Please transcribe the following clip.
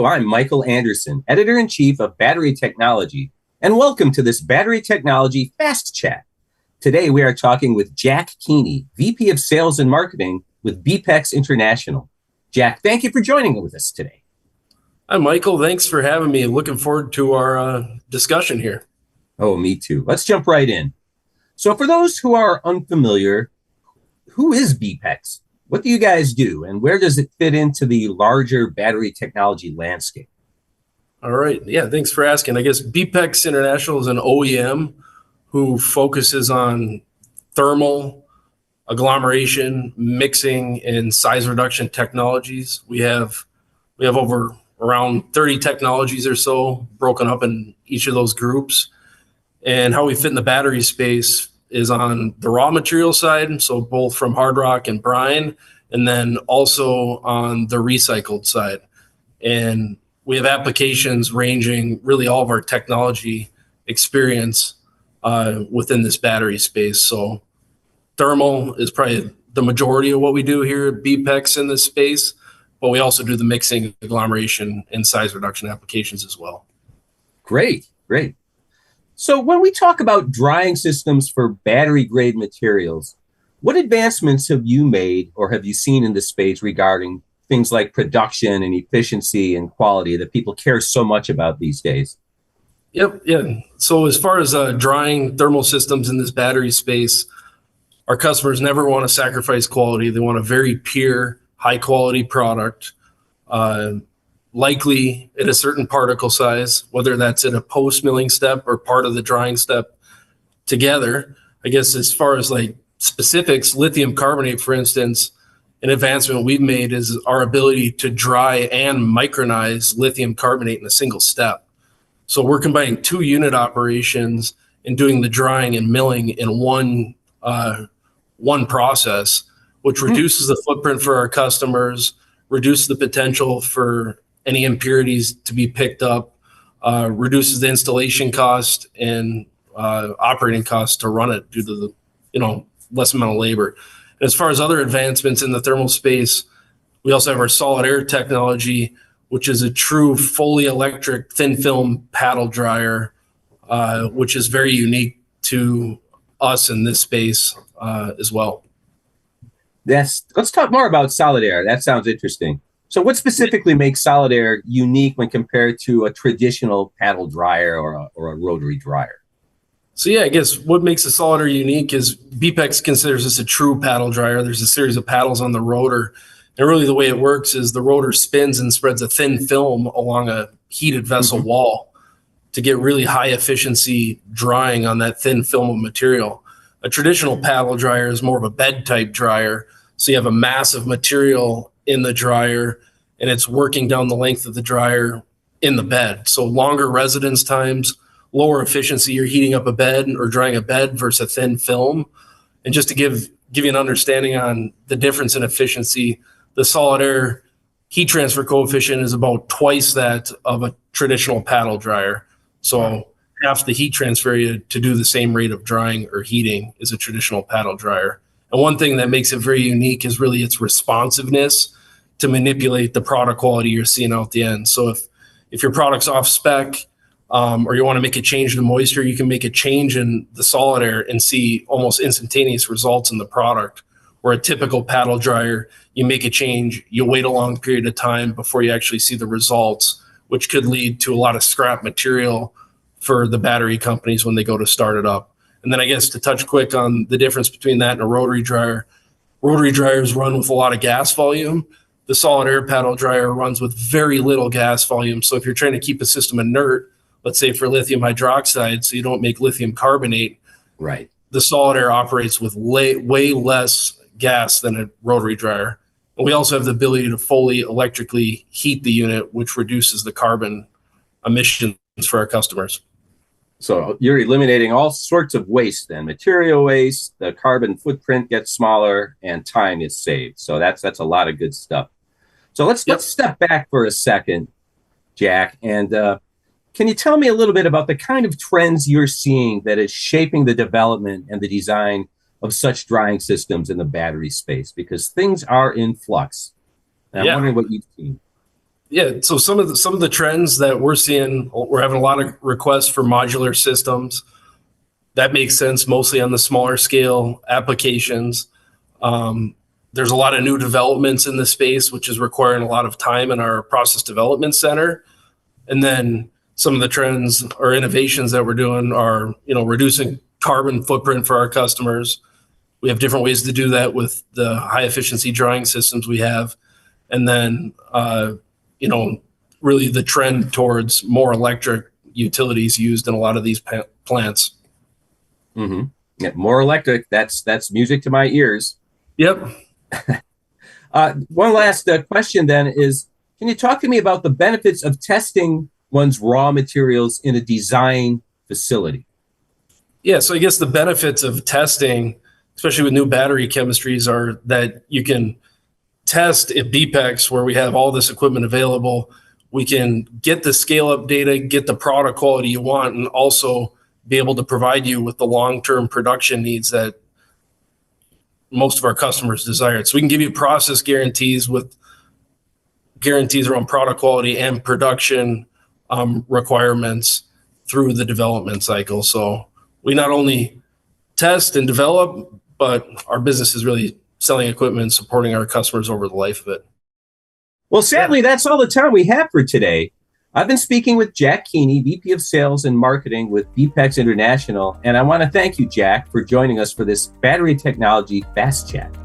Hello, I'm Michael Anderson, Editor-in-Chief of Battery Technology, and welcome to this Battery Technology Fast Chat. Today we are talking with Jack Keeney, VP of Sales and Marketing with BPEX International. Jack, thank you for joining with us today. Hi, Michael. Thanks for having me. Looking forward to our discussion here. Oh, me too. Let's jump right in. So for those who are unfamiliar, who is BPEX? What do you guys do, and where does it fit into the larger battery technology landscape? All right. Yeah, thanks for asking. I guess BPEX International is an OEM who focuses on thermal, agglomeration, mixing, and size reduction technologies. We have over around 30 technologies or so broken up in each of those groups. And how we fit in the battery space is on the raw material side, so both from hard rock and brine, and then also on the recycled side. And we have applications ranging really all of our technology experience within this battery space. So thermal is probably the majority of what we do here at BPEX in this space, but we also do the mixing, agglomeration, and size reduction applications as well. Great, great. So when we talk about drying systems for battery-grade materials, what advancements have you made or have you seen in this space regarding things like production and efficiency and quality that people care so much about these days? Yep, yeah. So as far as drying thermal systems in this battery space, our customers never want to sacrifice quality. They want a very pure, high-quality product. Likely at a certain particle size, whether that's at a post-milling step or part of the drying step together. I guess as far as like specifics, lithium carbonate, for instance, an advancement we've made is our ability to dry and micronize lithium carbonate in a single step. So we're combining 2 unit operations and doing the drying and milling in one process, which reduces the footprint for our customers, reduces the potential for any impurities to be picked up, reduces the installation cost and operating costs to run it due to the less amount of labor. And as far as other advancements in the thermal space, we also have our solid air technology, which is a true fully electric thin film paddle dryer, which is very unique to us in this space as well. Let's talk more about solid air. That sounds interesting. So what specifically makes solid air unique when compared to a traditional paddle dryer or a rotary dryer? So yeah, I guess what makes a solid air unique is BPEX considers this a true paddle dryer. There's a series of paddles on the rotor. And really the way it works is the rotor spins and spreads a thin film along a heated vessel wall to get really high efficiency drying on that thin film of material. A traditional paddle dryer is more of a bed type dryer. So you have a mass of material in the dryer and it's working down the length of the dryer in the bed. So longer residence times, lower efficiency. You're heating up a bed or drying a bed versus a thin film. And just to give you an understanding on the difference in efficiency, the solid air heat transfer coefficient is about twice that of a traditional paddle dryer. So half the heat transfer to do the same rate of drying or heating is a traditional paddle dryer. And one thing that makes it very unique is really its responsiveness to manipulate the product quality you're seeing out the end. So if your product's off spec or you want to make a change in moisture, you can make a change in the solid air and see almost instantaneous results in the product. Where a typical paddle dryer, you make a change, you wait a long period of time before you actually see the results, which could lead to a lot of scrap material for the battery companies when they go to start it up. And then I guess to touch quick on the difference between that and a rotary dryer, rotary dryers run with a lot of gas volume. The solid air paddle dryer runs with very little gas volume. So if you're trying to keep a system inert, let's say for lithium hydroxide, so you don't make lithium carbonate, right? The solid air operates with way less gas than a rotary dryer. And we also have the ability to fully electrically heat the unit, which reduces the carbon emissions for our customers. So you're eliminating all sorts of waste then, material waste, the carbon footprint gets smaller, and time is saved. So that's a lot of good stuff. So let's step back for a second, Jack, and can you tell me a little bit about the kind of trends you're seeing that is shaping the development and the design of such drying systems in the battery space? Because things are in flux. And I'm wondering what you've seen. Yeah, so some of the trends that we're seeing, we're having a lot of requests for modular systems. That makes sense mostly on the smaller scale applications. There's a lot of new developments in the space, which is requiring a lot of time in our process development center. And then some of the trends or innovations that we're doing are, reducing carbon footprint for our customers. We have different ways to do that with the high efficiency drying systems we have. And then, really the trend towards more electric utilities used in a lot of these plants. Mm-hmm. Yeah, more electric. That's music to my ears. Yep. One last question then is, can you talk to me about the benefits of testing one's raw materials in a design facility? Yeah, so I guess the benefits of testing, especially with new battery chemistries, are that you can test at BPEX, where we have all this equipment available. We can get the scale up data, get the product quality you want, and also be able to provide you with the long-term production needs that most of our customers desire. So we can give you process guarantees with guarantees around product quality and production requirements through the development cycle. So we not only test and develop, but our business is really selling equipment and supporting our customers over the life of it. Well, sadly, that's all the time we have for today. I've been speaking with Jack Keeney, VP of Sales and Marketing with BPEX International, and I want to thank you, Jack, for joining us for this Battery Technology Fast Chat.